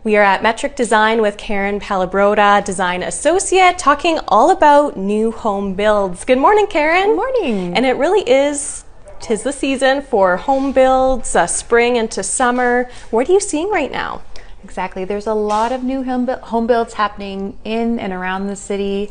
We are at Metric Design with Karen Palabroda, Design Associate, talking all about new home builds. Good morning, Karen. Good morning. And it really is, 'tis the season for home builds, spring into summer. What are you seeing right now? Exactly. There's a lot of new home builds happening in and around the city.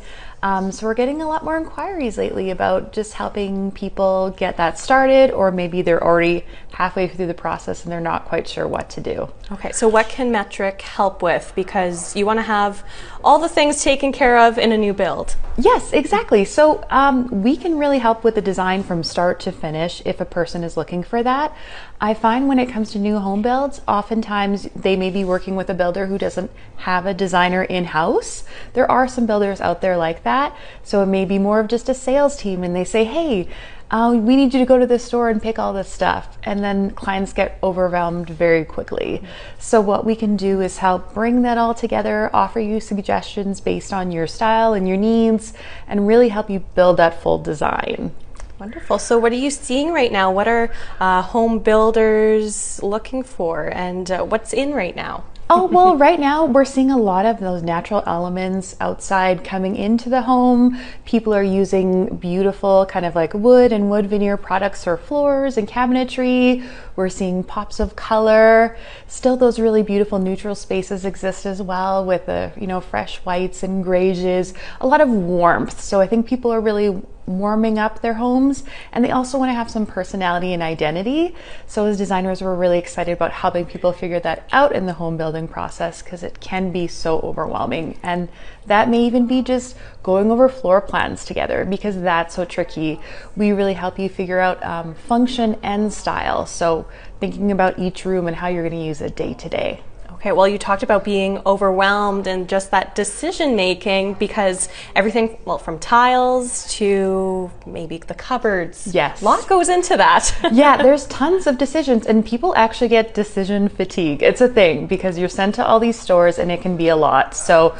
So we're getting a lot more inquiries lately about just helping people get that started, or maybe they're already halfway through the process and they're not quite sure what to do. Okay, so what can Metric help with? Because you want to have all the things taken care of in a new build. Yes, exactly. So we can really help with the design from start to finish if a person is looking for that. I find when it comes to new home builds, oftentimes they may be working with a builder who doesn't have a designer in-house. There are some builders out there like that. So it may be more of just a sales team and they say, hey, we need you to go to this store and pick all this stuff. And then clients get overwhelmed very quickly. So what we can do is help bring that all together, offer you suggestions based on your style and your needs, and really help you build that full design. Wonderful. So what are you seeing right now? What are home builders looking for, and what's in right now? Oh, well, right now we're seeing a lot of those natural elements outside coming into the home. People are using beautiful kind of like wood and wood veneer products for floors and cabinetry. We're seeing pops of color. Still, those really beautiful neutral spaces exist as well with the, fresh whites and grays, a lot of warmth. So I think people are really warming up their homes, and they also want to have some personality and identity. So as designers, we're really excited about helping people figure that out in the home building process, because it can be so overwhelming. And that may even be just going over floor plans together, because that's so tricky. We really help you figure out function and style. So thinking about each room and how you're going to use it day to day. Okay, well, you talked about being overwhelmed and just that decision making, because everything, well, from tiles to maybe the cupboards. Yes. A lot goes into that. Yeah, there's tons of decisions, and people actually get decision fatigue. It's a thing because you're sent to all these stores and it can be a lot. So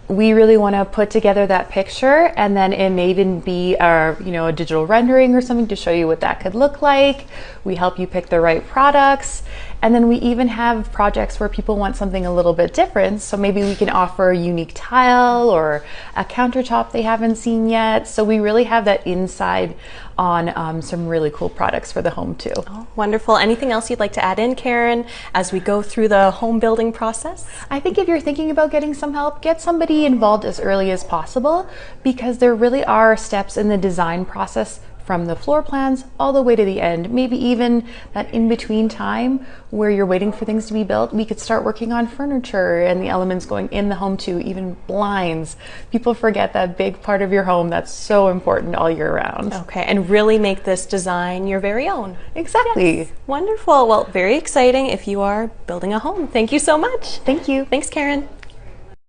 we really want to put together that picture, and then it may even be a digital rendering or something to show you what that could look like. We help you pick the right products. And then we even have projects where people want something a little bit different. So maybe we can offer a unique tile or a countertop they haven't seen yet. So we really have that inside on some really cool products for the home too. Oh, wonderful. Anything else you'd like to add in, Karen, as we go through the home building process? I think if you're thinking about getting some help, get somebody involved as early as possible, because there really are steps in the design process from the floor plans all the way to the end, maybe even that in-between time where you're waiting for things to be built. We could start working on furniture and the elements going in the home too, even blinds. People forget that big part of your home that's so important all year round. Okay, and really make this design your very own. Exactly. Yes. Wonderful. Well, very exciting if you are building a home. Thank you so much. Thank you. Thanks, Karen.